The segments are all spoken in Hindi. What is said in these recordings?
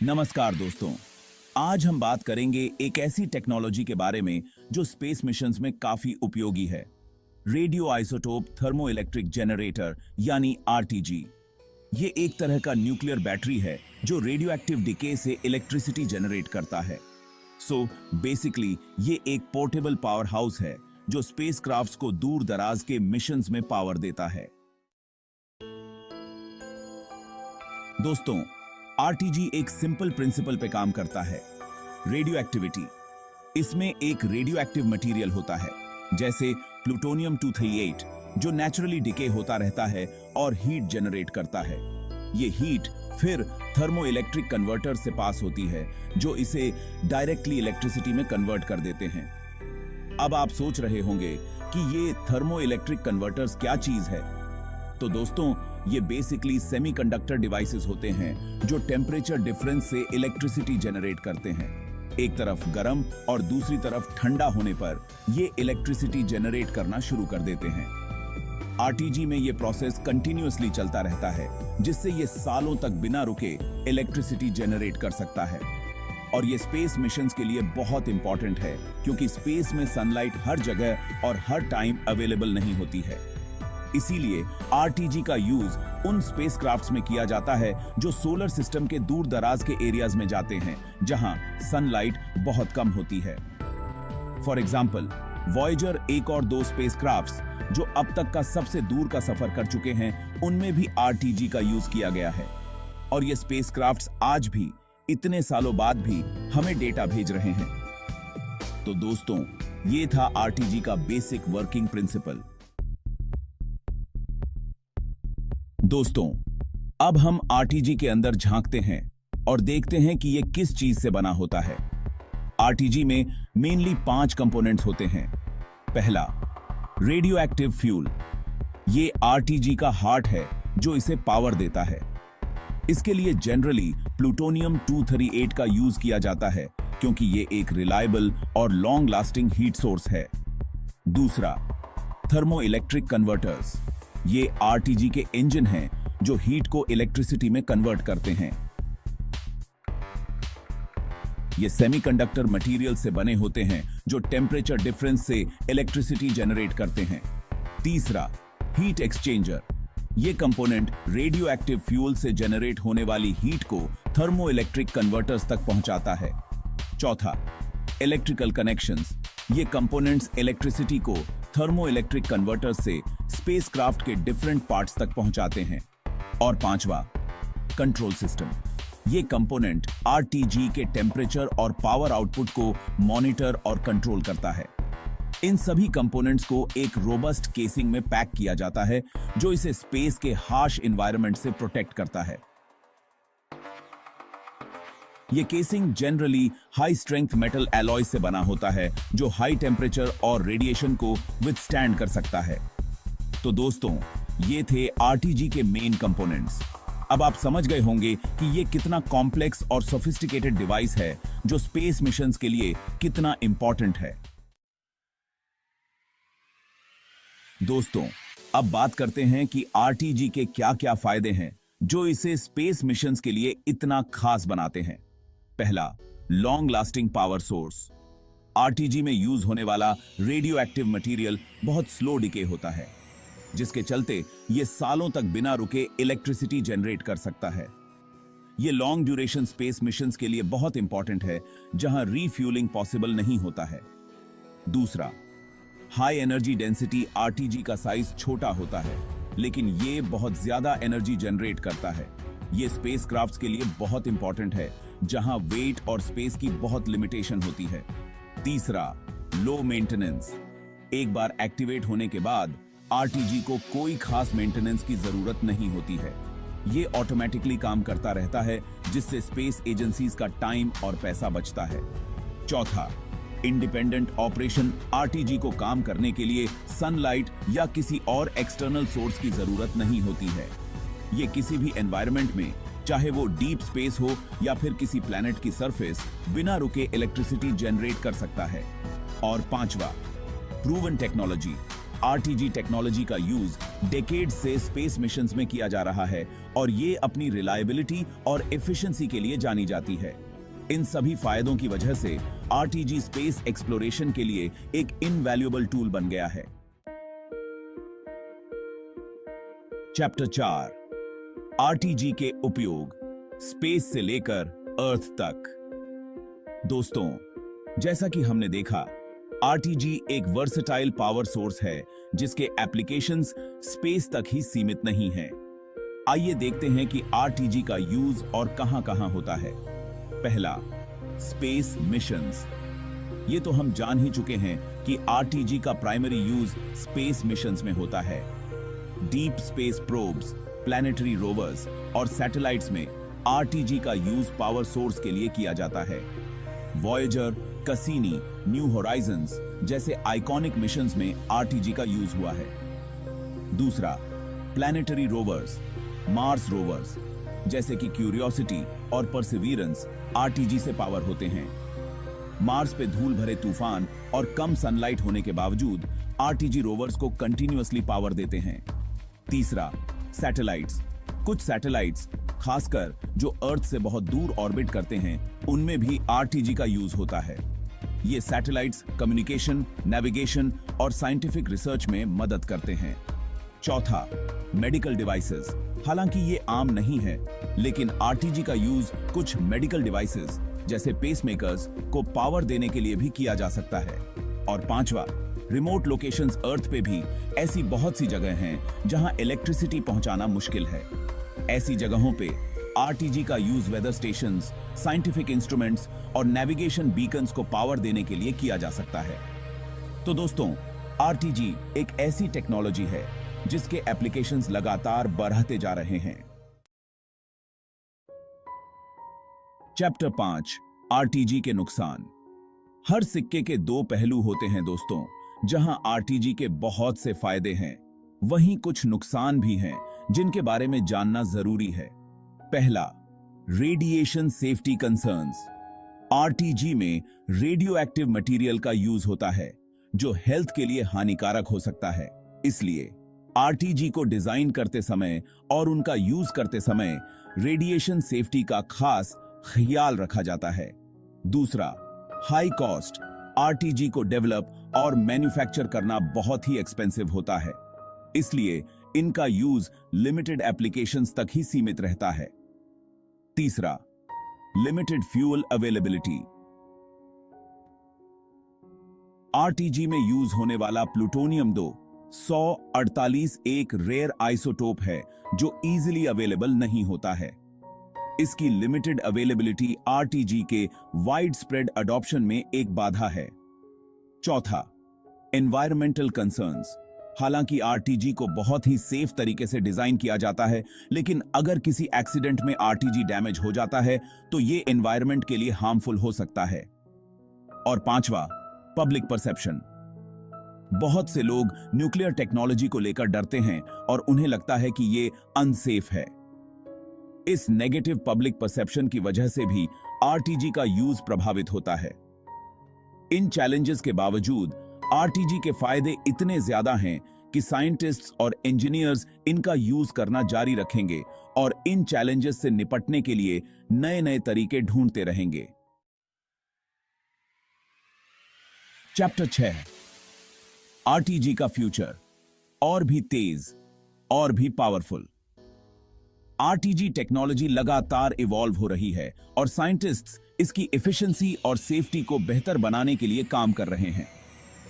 नमस्कार दोस्तों। आज हम बात करेंगे एक ऐसी टेक्नोलॉजी के बारे में जो स्पेस मिशंस में काफी उपयोगी है। Radio isotope thermo electric generator यानी आरटीजी। ये एक तरह का न्यूक्लियर बैटरी है जो रेडियो एक्टिव डिके से इलेक्ट्रिसिटी जनरेट करता है। सो बेसिकली ये एक पोर्टेबल पावर हाउस है जो स्पेसक्राफ्ट्स को दूर दराज के मिशंस में पावर देता है। दोस्तों, आरटीजी एक सिंपल प्रिंसिपल पे काम करता है, रेडियो एक्टिविटी। इसमें एक रेडियो एक्टिव मटेरियल होता है जैसे प्लूटोनियम 238 जो नेचुरली डिके होता रहता है और हीट जनरेट करता है। ये हीट फिर थर्मो इलेक्ट्रिक कन्वर्टर से पास होती है जो इसे डायरेक्टली इलेक्ट्रिसिटी में कन्वर्ट कर देते हैं। अब आप सोच रहे होंगे कि ये थर्मो इलेक्ट्रिक कन्वर्टर्स क्या चीज है। तो दोस्तों, ये बेसिकली सेमीकंडक्टर डिवाइसेस होते हैं जो टेम्परेचर डिफरेंस से इलेक्ट्रिसिटी जनरेट करते हैं। एक तरफ गर्म और दूसरी तरफ ठंडा होने पर ये इलेक्ट्रिसिटी जनरेट करना शुरू कर देते हैं। आरटीजी में ये प्रोसेस कंटिन्यूअसली चलता रहता है जिससे ये सालों तक बिना रुके इलेक्ट्रिसिटी जनरेट कर सकता है। और ये स्पेस मिशंस के लिए बहुत इंपॉर्टेंट है क्योंकि स्पेस में सनलाइट हर जगह और हर टाइम अवेलेबल नहीं होती है। इसीलिए आरटीजी का यूज उन स्पेसक्राफ्ट्स में किया जाता है जो सोलर सिस्टम के दूर दराज के एरियाज में जाते हैं जहां सनलाइट बहुत कम होती है। फॉर एग्जाम्पल, वॉयेजर 1 और 2 स्पेसक्राफ्ट्स जो अब तक का सबसे दूर का सफर कर चुके हैं, उनमें भी आरटीजी का यूज किया गया है। और ये स्पेसक्राफ्ट्स आज भी इतने सालों बाद भी हमें डेटा भेज रहे हैं। तो दोस्तों, ये था आरटीजी का बेसिक वर्किंग प्रिंसिपल। दोस्तों, अब हम आरटीजी के अंदर झांकते हैं और देखते हैं कि यह किस चीज से बना होता है। आरटीजी में मेनली 5 कंपोनेंट्स होते हैं। पहला, रेडियो एक्टिव फ्यूल। ये आरटीजी का हार्ट है जो इसे पावर देता है। इसके लिए जनरली प्लूटोनियम 238 का यूज किया जाता है क्योंकि ये एक रिलायबल और लॉन्ग लास्टिंग हीट सोर्स है। दूसरा, थर्मो इलेक्ट्रिक कन्वर्टर्स। ये आरटीजी के इंजन हैं जो हीट को इलेक्ट्रिसिटी में कन्वर्ट करते हैं। ये सेमीकंडक्टर मटेरियल से बने होते हैं जो टेम्परेचर डिफरेंस से इलेक्ट्रिसिटी जनरेट करते हैं। तीसरा, हीट एक्सचेंजर। ये कंपोनेंट रेडियो एक्टिव फ्यूल से जनरेट होने वाली हीट को थर्मो इलेक्ट्रिक कन्वर्टर्स तक पहुंचाता है। चौथा, इलेक्ट्रिकल कनेक्शंस। ये कंपोनेंट्स इलेक्ट्रिसिटी को थर्मो इलेक्ट्रिक कन्वर्टर से स्पेसक्राफ्ट के डिफरेंट पार्ट्स तक पहुंचाते हैं। और पांचवा, कंट्रोल सिस्टम। ये कंपोनेंट आरटीजी के टेम्परेचर और पावर आउटपुट को मॉनिटर और कंट्रोल करता है। इन सभी कंपोनेंट्स को एक रोबस्ट केसिंग में पैक किया जाता है जो इसे स्पेस के हार्श एनवायरनमेंट से प्रोटेक्ट करता है। ये casing generally high strength metal alloy से बना होता है जो हाई टेम्परेचर और रेडिएशन को विथस्टैंड कर सकता है। तो दोस्तों, ये थे आरटीजी के मेन कंपोनेंट्स। अब आप समझ गए होंगे कि ये कितना कॉम्प्लेक्स और सोफिस्टिकेटेड डिवाइस है जो स्पेस मिशंस के लिए कितना इंपॉर्टेंट है। दोस्तों, अब बात करते हैं कि आरटीजी के क्या-क्या फायदे हैं जो इसे स्पेस मिशंस के लिए इतना खास बनाते हैं। पहला, long lasting power source. RTG में यूज होने वाला रेडियो एक्टिव मटेरियल बहुत स्लो डिके होता है जिसके चलते यह सालों तक बिना रुके इलेक्ट्रिसिटी जनरेट कर सकता है। यह लॉन्ग ड्यूरेशन स्पेस मिशंस के लिए बहुत इंपॉर्टेंट है जहां रीफ्यूलिंग पॉसिबल नहीं होता है। दूसरा, हाई एनर्जी डेंसिटी। आरटीजी का साइज छोटा होता है लेकिन यह बहुत ज्यादा एनर्जी जनरेट करता है। यह स्पेसक्राफ्ट्स के लिए बहुत इंपॉर्टेंट है जहां वेट और स्पेस की बहुत लिमिटेशन होती है। तीसरा, लो मेंटेनेंस। एक बार एक्टिवेट होने के बाद आरटीजी को कोई खास मेंटेनेंस की जरूरत नहीं होती है। यह ऑटोमेटिकली काम करता रहता है जिससे स्पेस एजेंसीज का टाइम और पैसा बचता है। चौथा, इंडिपेंडेंट ऑपरेशन। आरटीजी को काम करने के लिए सनलाइट या किसी और एक्सटर्नल सोर्स की जरूरत नहीं होती है। यह किसी भी एनवायरनमेंट में, चाहे वो डीप स्पेस हो या फिर किसी प्लैनेट की सरफेस, बिना रुके इलेक्ट्रिसिटी जनरेट कर सकता है। और पांचवा, प्रूवन टेक्नोलॉजी। आरटीजी टेक्नोलॉजी का यूज डेकेड्स से स्पेस मिशंस में किया जा रहा है और ये अपनी रिलायबिलिटी और एफिशिएंसी के लिए जानी जाती है। इन सभी फायदों की वजह से आरटीजी स्पेस एक्सप्लोरेशन के लिए एक इनवैल्यूएबल टूल बन गया है। चैप्टर 4, आरटीजी के उपयोग, स्पेस से लेकर अर्थ तक। दोस्तों, जैसा कि हमने देखा, आरटीजी एक वर्सेटाइल पावर सोर्स है जिसके एप्लीकेशंस स्पेस तक ही सीमित नहीं हैं। आइए देखते हैं कि आरटीजी का यूज और कहां-कहां होता है। पहला, स्पेस मिशंस। ये तो हम जान ही चुके हैं कि आरटीजी का प्राइमरी यूज स्पेस मिशंस में होता है। Deep space probes, planetary rovers और सैटेलाइट्स में आरटीजी का यूज पावर सोर्स के लिए किया जाता है। वॉयेजर, कैसिनी, न्यू होराइजन्स जैसे आइकॉनिक मिशंस में आरटीजी का यूज हुआ है। दूसरा, प्लैनेटरी रोवर्स, मार्स रोवर्स जैसे कि क्यूरियोसिटी और परसिवियरेंस आरटीजी से पावर होते हैं। मार्स पे धूल भरे तूफान और कम सनलाइट होने के बावजूद आरटीजी रोवर्स को कंटिन्यूअसली पावर देते हैं। तीसरा, सैटेलाइट्स। कुछ सैटेलाइट्स, खासकर जो अर्थ से बहुत दूर ऑर्बिट करते हैं, उनमें भी आरटीजी का यूज होता है। ये सैटेलाइट्स कम्युनिकेशन, नेविगेशन और साइंटिफिक रिसर्च में मदद करते हैं। चौथा, मेडिकल डिवाइसेस। हालांकि ये आम नहीं है, लेकिन आरटीजी का यूज कुछ मेडिकल डिवाइसेस जैसे पेसमेकर्स को पावर देने के लिए भी किया जा सकता है। और पांचवा, रिमोट लोकेशंस। अर्थ पे भी ऐसी बहुत सी जगह हैं जहां इलेक्ट्रिसिटी पहुंचाना मुश्किल है। ऐसी जगहों पे आरटीजी का use weather stations, scientific instruments और नेविगेशन बीकन्स को पावर देने के लिए किया जा सकता है। तो दोस्तों, आरटीजी एक ऐसी टेक्नोलॉजी है जिसके एप्लीकेशंस लगातार बढ़ते जा रहे हैं। चैप्टर 5, आरटीजी के नुकसान। हर सिक्के के दो पहलू होते हैं दोस्तों। जहां आरटीजी के बहुत से फायदे हैं, वहीं कुछ नुकसान भी हैं जिनके बारे में जानना जरूरी है। पहला, रेडिएशन सेफ्टी कंसर्न्स। आरटीजी में रेडियो एक्टिव मटेरियल का यूज होता है जो हेल्थ के लिए हानिकारक हो सकता है। इसलिए आरटीजी को डिजाइन करते समय और उनका यूज करते समय रेडिएशन सेफ्टी का खास ख्याल रखा जाता है। दूसरा, हाई कॉस्ट। आरटीजी को डेवलप और मैन्युफैक्चर करना बहुत ही एक्सपेंसिव होता है, इसलिए इनका यूज लिमिटेड एप्लीकेशंस तक ही सीमित रहता है। तीसरा, लिमिटेड फ्यूल अवेलेबिलिटी। आरटीजी में यूज होने वाला प्लूटोनियम 248 एक रेयर आइसोटोप है जो इजीली अवेलेबल नहीं होता है। इसकी लिमिटेड अवेलेबिलिटी आरटीजी के वाइड स्प्रेड अडॉप्शन में एक बाधा है। चौथा, एनवायरमेंटल कंसर्न्स। हालांकि आरटीजी को बहुत ही सेफ तरीके से डिजाइन किया जाता है, लेकिन अगर किसी एक्सीडेंट में आरटीजी डैमेज हो जाता है तो ये एनवायरमेंट के लिए हार्मफुल हो सकता है। और पांचवा, पब्लिक परसेप्शन। बहुत से लोग न्यूक्लियर टेक्नोलॉजी को लेकर डरते हैं और उन्हें लगता है कि ये अनसेफ है। इस नेगेटिव पब्लिक परसेप्शन की वजह से भी आरटीजी का यूज प्रभावित होता है। इन चैलेंजेस के बावजूद आरटीजी के फायदे इतने ज्यादा हैं कि साइंटिस्ट्स और इंजीनियर्स इनका यूज करना जारी रखेंगे और इन चैलेंजेस से निपटने के लिए नए-नए तरीके ढूंढते रहेंगे। चैप्टर 6, आरटीजी का फ्यूचर। और भी तेज, और भी पावरफुल। आरटीजी टेक्नोलॉजी लगातार इवॉल्व हो रही है और साइंटिस्ट्स इसकी एफिशिएंसी और सेफ्टी को बेहतर बनाने के लिए काम कर रहे हैं।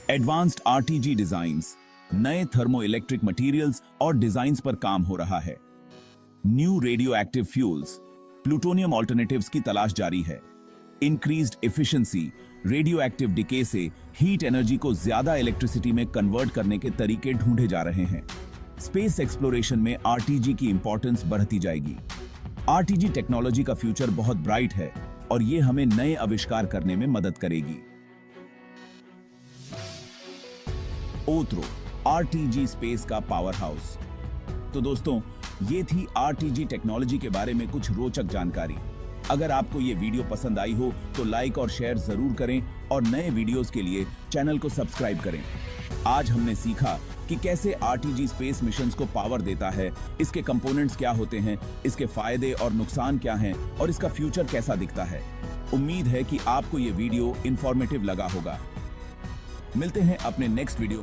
एडवांस्ड आरटीजी डिजाइन्स, नए थर्मो इलेक्ट्रिक मटेरियल्स और डिजाइन्स पर काम हो रहा है। New radio active fuels, plutonium alternatives की तलाश जारी है। Increased efficiency, radio active decay से हीट एनर्जी को ज्यादा इलेक्ट्रिसिटी में कन्वर्ट करने के तरीके ढूंढे जा रहे हैं। स्पेस एक्सप्लोरेशन में आरटीजी की इंपॉर्टेंस बढ़ती जाएगी। आरटीजी टेक्नोलॉजी का फ्यूचर बहुत ब्राइट है और ये हमें नए आविष्कार करने में मदद करेगी। ओथ्रो, आरटीजी स्पेस का पावर हाउस। तो दोस्तों, ये थी आरटीजी टेक्नोलॉजी के बारे में कुछ रोचक जानकारी। अगर आपको ये वीडियो पसंद आई हो तो लाइक और शेयर जरूर करें और नए वीडियोस के लिए चैनल को सब्सक्राइब करें। आज हमने सीखा कि कैसे आरटीजी स्पेस मिशंस को पावर देता है, इसके कंपोनेंट्स क्या होते हैं, इसके फायदे और नुकसान क्या हैं और इसका फ्यूचर कैसा दिखता है। उम्मीद है कि आपको ये वीडियो इंफॉर्मेटिव लगा होगा। मिलते हैं अपने नेक्स्ट वीडियो